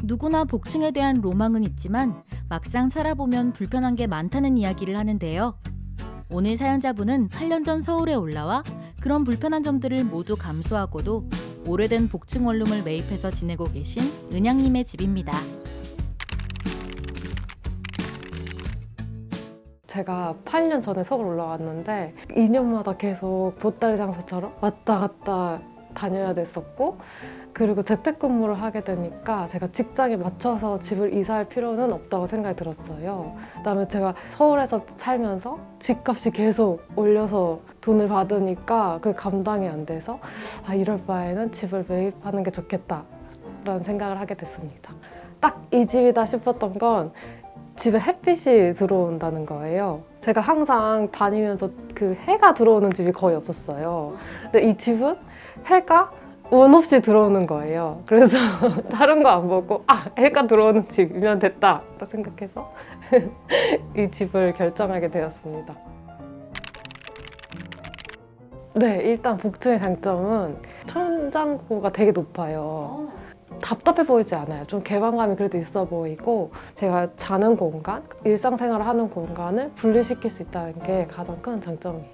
누구나 복층에 대한 로망은 있지만 막상 살아보면 불편한 게 많다는 이야기를 하는데요. 오늘 사연자분은 8년 전 서울에 올라와 그런 불편한 점들을 모두 감수하고도 오래된 복층 원룸을 매입해서 지내고 계신 은양님의 집입니다. 제가 8년 전에 서울 올라왔는데 2년마다 계속 보따리 장사처럼 왔다 갔다 다녀야 됐었고, 그리고 재택근무를 하게 되니까 제가 직장에 맞춰서 집을 이사할 필요는 없다고 생각이 들었어요. 그다음에 제가 서울에서 살면서 집값이 계속 올려서 돈을 받으니까 그게 감당이 안 돼서 이럴 바에는 집을 매입하는 게 좋겠다라는 생각을 하게 됐습니다. 딱 이 집이다 싶었던 건 집에 햇빛이 들어온다는 거예요. 제가 항상 다니면서 그 해가 들어오는 집이 거의 없었어요. 근데 이 집은 해가 원 없이 들어오는 거예요. 그래서 다른 거 안 보고 해가 들어오는 집이면 됐다 라고 생각해서 이 집을 결정하게 되었습니다. 네, 일단 복층의 장점은 천장고가 되게 높아요. 답답해 보이지 않아요. 좀 개방감이 그래도 있어 보이고, 제가 자는 공간, 일상생활을 하는 공간을 분리시킬 수 있다는 게 가장 큰 장점이에요.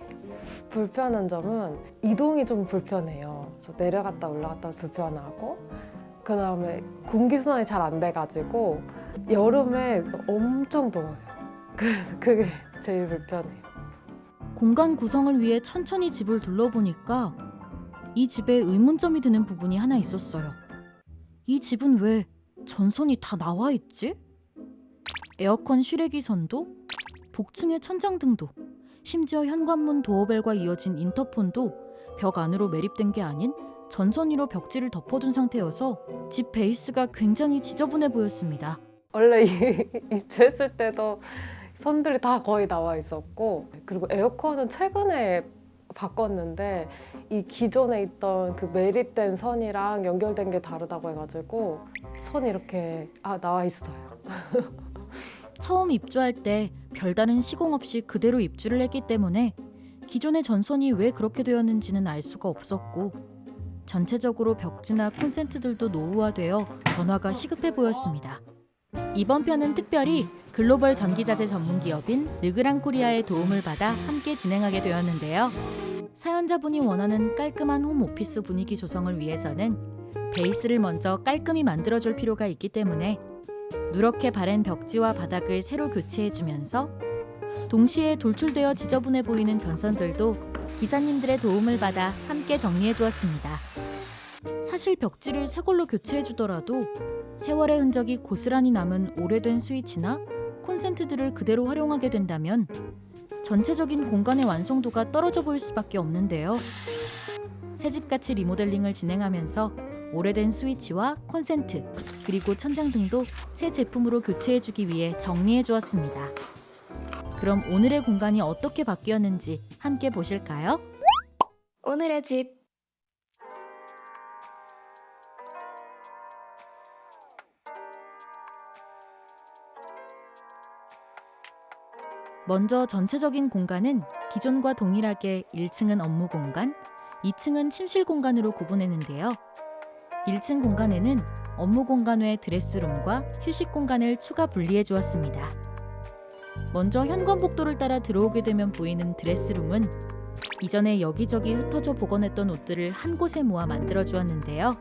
불편한 점은 이동이 좀 불편해요. 그래서 내려갔다 올라갔다 불편하고, 그 다음에 공기순환이 잘 안 돼가지고 여름에 엄청 더워요. 그래서 그게 제일 불편해요. 공간 구성을 위해 천천히 집을 둘러보니까 이 집에 의문점이 드는 부분이 하나 있었어요. 이 집은 왜 전선이 다 나와 있지? 에어컨 실외기 선도, 복층의 천장등도, 심지어 현관문 도어벨과 이어진 인터폰도 벽 안으로 매립된 게 아닌 전선 위로 벽지를 덮어둔 상태여서 집 베이스가 굉장히 지저분해 보였습니다. 원래 입주했을 때도 선들이 다 거의 나와 있었고, 그리고 에어컨은 최근에 바꿨는데 이 기존에 있던 그 매립된 선이랑 연결된 게 다르다고 해가지고 선이 이렇게 나와 있어요. 처음 입주할 때 별다른 시공 없이 그대로 입주를 했기 때문에 기존의 전선이 왜 그렇게 되었는지는 알 수가 없었고, 전체적으로 벽지나 콘센트들도 노후화되어 변화가 시급해 보였습니다. 이번 편은 특별히 글로벌 전기자재 전문기업인 르그랑코리아의 도움을 받아 함께 진행하게 되었는데요. 사연자분이 원하는 깔끔한 홈오피스 분위기 조성을 위해서는 베이스를 먼저 깔끔히 만들어줄 필요가 있기 때문에 누렇게 바랜 벽지와 바닥을 새로 교체해주면서 동시에 돌출되어 지저분해 보이는 전선들도 기사님들의 도움을 받아 함께 정리해 주었습니다. 사실 벽지를 새 걸로 교체해 주더라도 세월의 흔적이 고스란히 남은 오래된 스위치나 콘센트들을 그대로 활용하게 된다면 전체적인 공간의 완성도가 떨어져 보일 수밖에 없는데요. 새집같이 리모델링을 진행하면서 오래된 스위치와 콘센트, 그리고 천장 등도 새 제품으로 교체해주기 위해 정리해 주었습니다. 그럼 오늘의 공간이 어떻게 바뀌었는지 함께 보실까요? 오늘의 집. 먼저 전체적인 공간은 기존과 동일하게 1층은 업무 공간, 2층은 침실 공간으로 구분했는데요. 1층 공간에는 업무 공간 외 드레스룸과 휴식 공간을 추가 분리해 주었습니다. 먼저 현관복도를 따라 들어오게 되면 보이는 드레스룸은 이전에 여기저기 흩어져 보관했던 옷들을 한 곳에 모아 만들어 주었는데요.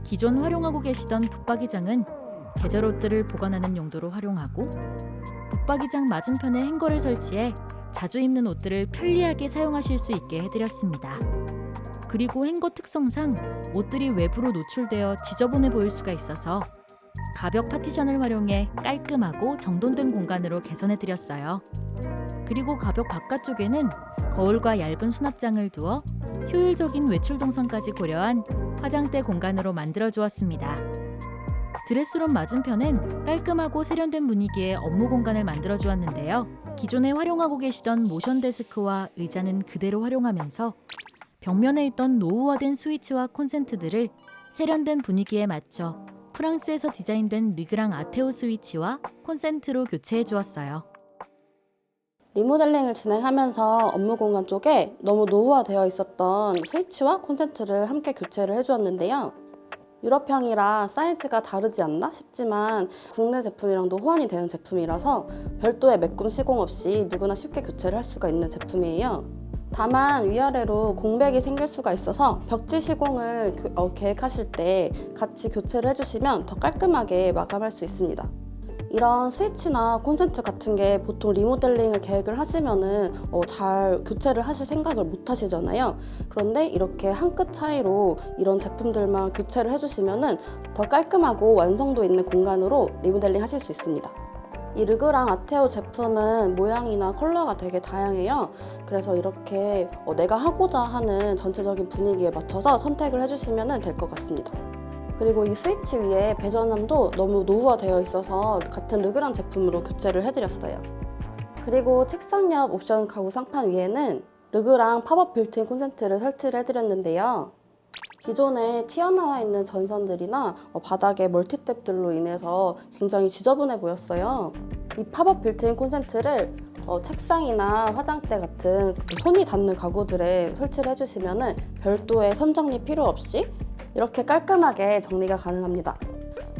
기존 활용하고 계시던 붙박이장은 계절 옷들을 보관하는 용도로 활용하고, 붙박이장 맞은편에 행거를 설치해 자주 입는 옷들을 편리하게 사용하실 수 있게 해드렸습니다. 그리고 행거 특성상 옷들이 외부로 노출되어 지저분해 보일 수가 있어서 가벽 파티션을 활용해 깔끔하고 정돈된 공간으로 개선해드렸어요. 그리고 가벽 바깥쪽에는 거울과 얇은 수납장을 두어 효율적인 외출 동선까지 고려한 화장대 공간으로 만들어주었습니다. 드레스룸 맞은편엔 깔끔하고 세련된 분위기의 업무 공간을 만들어주었는데요. 기존에 활용하고 계시던 모션 데스크와 의자는 그대로 활용하면서 벽면에 있던 노후화된 스위치와 콘센트들을 세련된 분위기에 맞춰 프랑스에서 디자인된 르그랑 아테오 스위치와 콘센트로 교체해 주었어요. 리모델링을 진행하면서 업무 공간 쪽에 너무 노후화되어 있었던 스위치와 콘센트를 함께 교체를 해주었는데요. 유럽향이라 사이즈가 다르지 않나 싶지만 국내 제품이랑도 호환이 되는 제품이라서 별도의 메꿈 시공 없이 누구나 쉽게 교체를 할 수가 있는 제품이에요. 다만 위아래로 공백이 생길 수가 있어서 벽지 시공을 계획하실 때 같이 교체를 해주시면 더 깔끔하게 마감할 수 있습니다. 이런 스위치나 콘센트 같은 게 보통 리모델링을 계획을 하시면은 잘 교체를 하실 생각을 못 하시잖아요. 그런데 이렇게 한 끗 차이로 이런 제품들만 교체를 해주시면은 더 깔끔하고 완성도 있는 공간으로 리모델링 하실 수 있습니다. 이 르그랑 아테오 제품은 모양이나 컬러가 되게 다양해요. 그래서 이렇게 내가 하고자 하는 전체적인 분위기에 맞춰서 선택을 해주시면 될 것 같습니다. 그리고 이 스위치 위에 배전함도 너무 노후화되어 있어서 같은 르그랑 제품으로 교체를 해드렸어요. 그리고 책상 옆 옵션 가구 상판 위에는 르그랑 팝업 빌트인 콘센트를 설치를 해드렸는데요. 기존에 튀어나와 있는 전선들이나 바닥에 멀티탭들로 인해서 굉장히 지저분해 보였어요. 이 팝업 빌트인 콘센트를 책상이나 화장대 같은 손이 닿는 가구들에 설치를 해주시면 별도의 선 정리 필요 없이 이렇게 깔끔하게 정리가 가능합니다.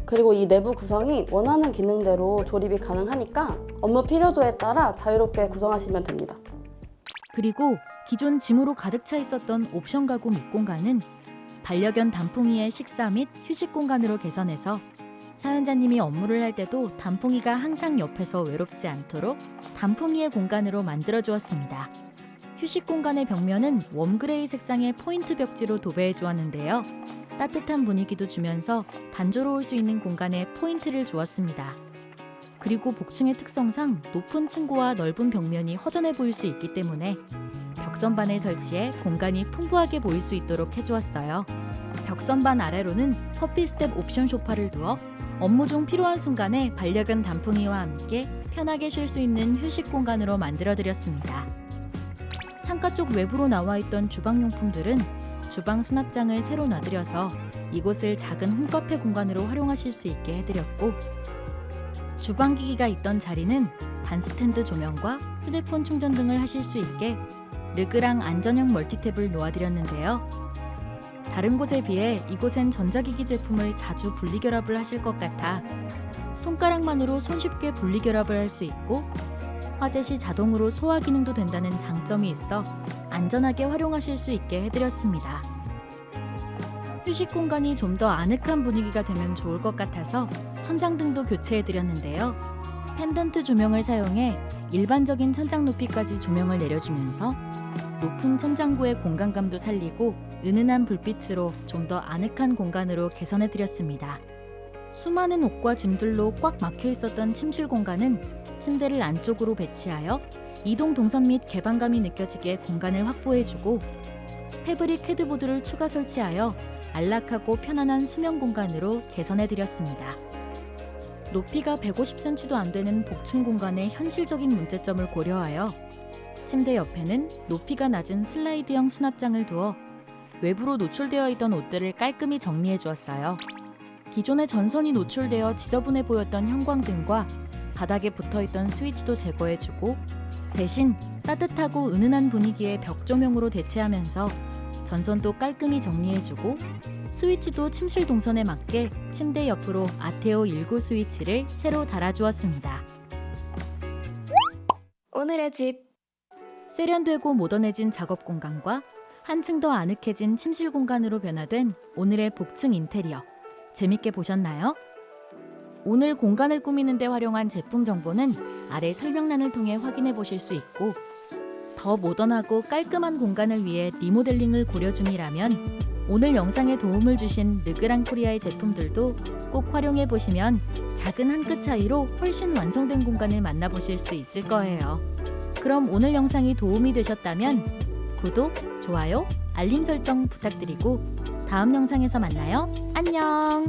그리고 이 내부 구성이 원하는 기능대로 조립이 가능하니까 업무 필요도에 따라 자유롭게 구성하시면 됩니다. 그리고 기존 짐으로 가득 차 있었던 옵션 가구 밑공간은 반려견 단풍이의 식사 및 휴식 공간으로 개선해서 사연자님이 업무를 할 때도 단풍이가 항상 옆에서 외롭지 않도록 단풍이의 공간으로 만들어 주었습니다. 휴식 공간의 벽면은 웜그레이 색상의 포인트 벽지로 도배해 주었는데요. 따뜻한 분위기도 주면서 단조로울 수 있는 공간에 포인트를 주었습니다. 그리고 복층의 특성상 높은 층고와 넓은 벽면이 허전해 보일 수 있기 때문에 벽선반을 설치해 공간이 풍부하게 보일 수 있도록 해주었어요. 벽선반 아래로는 퍼피 스텝 옵션 소파를 두어 업무 중 필요한 순간에 반려견 단풍이와 함께 편하게 쉴 수 있는 휴식 공간으로 만들어드렸습니다. 창가 쪽 외부로 나와 있던 주방용품들은 주방 수납장을 새로 놔드려서 이곳을 작은 홈카페 공간으로 활용하실 수 있게 해드렸고, 주방기기가 있던 자리는 반스탠드 조명과 휴대폰 충전 등을 하실 수 있게 르그랑 안전형 멀티탭을 놓아드렸는데요. 다른 곳에 비해 이곳엔 전자기기 제품을 자주 분리결합을 하실 것 같아 손가락만으로 손쉽게 분리결합을 할 수 있고 화재 시 자동으로 소화 기능도 된다는 장점이 있어 안전하게 활용하실 수 있게 해드렸습니다. 휴식 공간이 좀 더 아늑한 분위기가 되면 좋을 것 같아서 천장등도 교체해드렸는데요. 펜던트 조명을 사용해 일반적인 천장 높이까지 조명을 내려주면서 높은 천장구의 공간감도 살리고 은은한 불빛으로 좀 더 아늑한 공간으로 개선해드렸습니다. 수많은 옷과 짐들로 꽉 막혀 있었던 침실 공간은 침대를 안쪽으로 배치하여 이동 동선 및 개방감이 느껴지게 공간을 확보해주고 패브릭 헤드보드를 추가 설치하여 안락하고 편안한 수면 공간으로 개선해드렸습니다. 높이가 150cm도 안 되는 복층 공간의 현실적인 문제점을 고려하여 침대 옆에는 높이가 낮은 슬라이드형 수납장을 두어 외부로 노출되어 있던 옷들을 깔끔히 정리해 주었어요. 기존의 전선이 노출되어 지저분해 보였던 형광등과 바닥에 붙어있던 스위치도 제거해주고 대신 따뜻하고 은은한 분위기의 벽 조명으로 대체하면서 전선도 깔끔히 정리해주고 스위치도 침실 동선에 맞게 침대 옆으로 아테오 19 스위치를 새로 달아주었습니다. 오늘의 집. 세련되고 모던해진 작업 공간과 한층 더 아늑해진 침실 공간으로 변화된 오늘의 복층 인테리어. 재밌게 보셨나요? 오늘 공간을 꾸미는 데 활용한 제품 정보는 아래 설명란을 통해 확인해 보실 수 있고 더 모던하고 깔끔한 공간을 위해 리모델링을 고려 중이라면 오늘 영상에 도움을 주신 르그랑 코리아의 제품들도 꼭 활용해 보시면 작은 한 끗 차이로 훨씬 완성된 공간을 만나보실 수 있을 거예요. 그럼 오늘 영상이 도움이 되셨다면 구독, 좋아요, 알림 설정 부탁드리고 다음 영상에서 만나요. 안녕!